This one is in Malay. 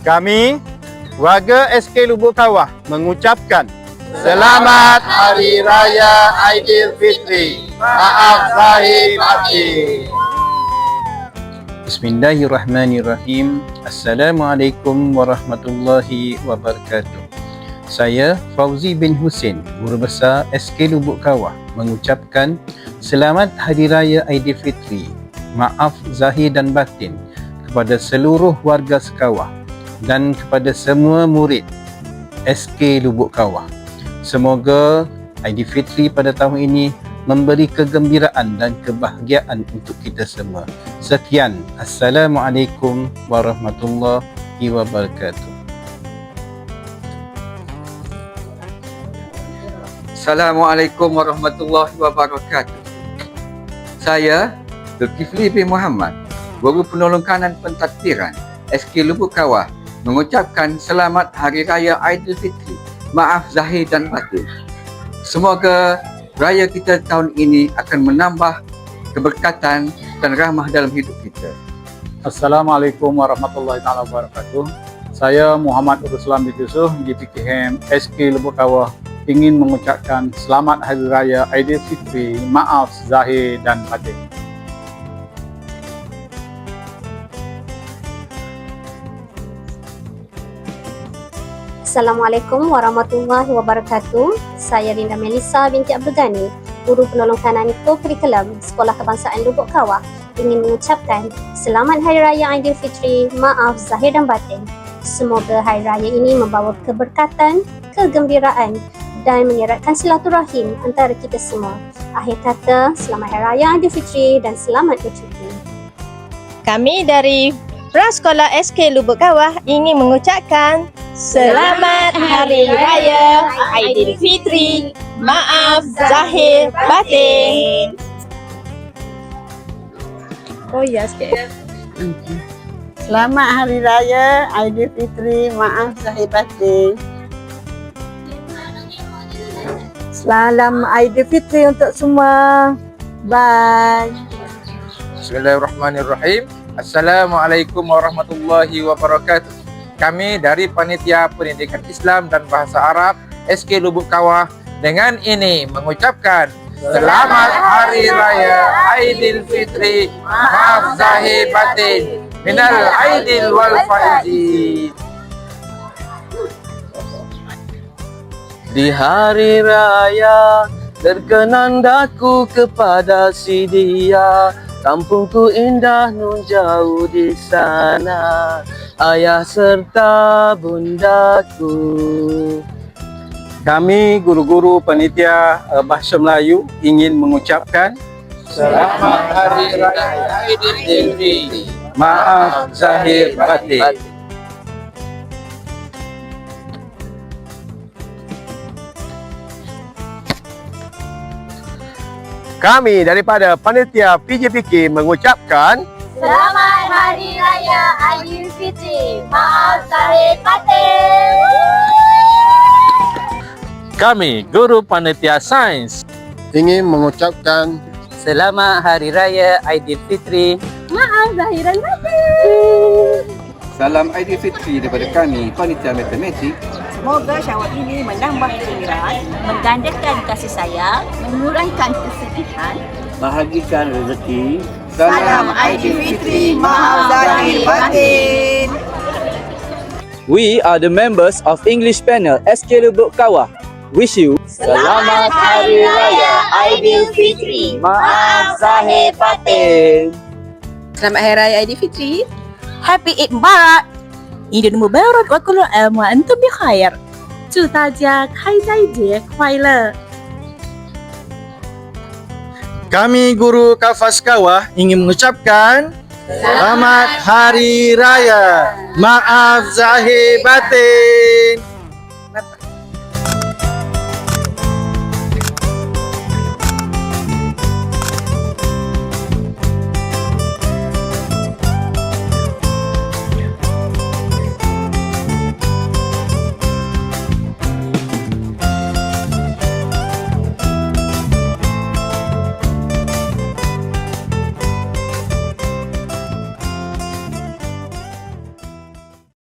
Kami, warga SK Lubuk Kawah mengucapkan Selamat Hari Raya Aidilfitri. Maaf zahir batin. Bismillahirrahmanirrahim. Assalamualaikum warahmatullahi wabarakatuh. Saya Fauzi bin Husin, Guru Besar SK Lubuk Kawah, mengucapkan Selamat Hari Raya Aidilfitri. Maaf zahir dan batin kepada seluruh warga sekawah dan kepada semua murid SK Lubuk Kawah. Semoga Aidilfitri pada tahun ini memberi kegembiraan dan kebahagiaan untuk kita semua. Sekian. Assalamualaikum warahmatullahi wabarakatuh. Assalamualaikum warahmatullahi wabarakatuh. Saya Zulkifli bin Muhammad, Guru Penolong Kanan Pentadbiran SK Lubuk Kawah, mengucapkan Selamat Hari Raya Aidilfitri. Maaf zahir dan batin. Semoga raya kita tahun ini akan menambah keberkatan dan rahmah dalam hidup kita. Assalamualaikum warahmatullahi wabarakatuh. Saya Muhammad Ruslan bin Yusuf, GPKM SK Lubuk Kawah, ingin mengucapkan Selamat Hari Raya Aidilfitri. Maaf zahir dan batin. Assalamualaikum warahmatullahi wabarakatuh. Saya Linda Melissa binti Abdul Ghani, Guru Penolong Kanan Co-Curriculum Sekolah Kebangsaan Lubuk Kawah, ingin mengucapkan Selamat Hari Raya Aidilfitri. Maaf zahir dan batin. Semoga hari raya ini membawa keberkatan, kegembiraan dan menyeratkan silaturahim antara kita semua. Akhir kata, Selamat Hari Raya Aidilfitri dan selamat bercuti. Kami dari Prasekolah SK Lubuk Kawah ingin mengucapkan Selamat Hari Raya Aidilfitri. Maaf zahir batin. Oh ya, Selamat Hari Raya Aidilfitri. Maaf zahir batin. Salam Aidilfitri untuk semua. Bye. Bismillahirrahmanirrahim. Assalamualaikum warahmatullahi wabarakatuh. Kami dari Panitia Pendidikan Islam dan Bahasa Arab SK Lubuk Kawah dengan ini mengucapkan Selamat Hari Raya Aidilfitri. Maaf zahir batin. Minal aidil wal faizin. Di hari raya terkenang daku kepada si dia. Kampungku indah nun jauh di sana, ayah serta bundaku. Kami guru-guru panitia Bahasa Melayu ingin mengucapkan Selamat Hari Raya Aidilfitri. Maaf zahir batin. Kami daripada panitia PJPK mengucapkan Selamat Hari Raya Aidilfitri. Maaf zahir batin. Kami, Guru Panitia Sains, ingin mengucapkan Selamat Hari Raya Aidilfitri. Maaf zahir dan batin. Salam Aidilfitri daripada kami, Panitia Matematik. Semoga syawal ini menambah kegembiraan, menggandakan kasih sayang, mengurangkan kesedihan, Bahagikan rezeki. Salam Aidilfitri. Maaf zahir batin. We are the members of English panel SK Lubuk Kawah. Wish you Selamat Hari Raya Aidilfitri. maaf zahir batin. Selamat Hari Raya Aidilfitri. Happy Eid Mubarak. Eid Mubarak wa kullu am wa antum bi khair. 祝大家开斋节快乐。 Kami guru Kafas Kawah ingin mengucapkan Selamat Hari Raya. Maaf zahir batin.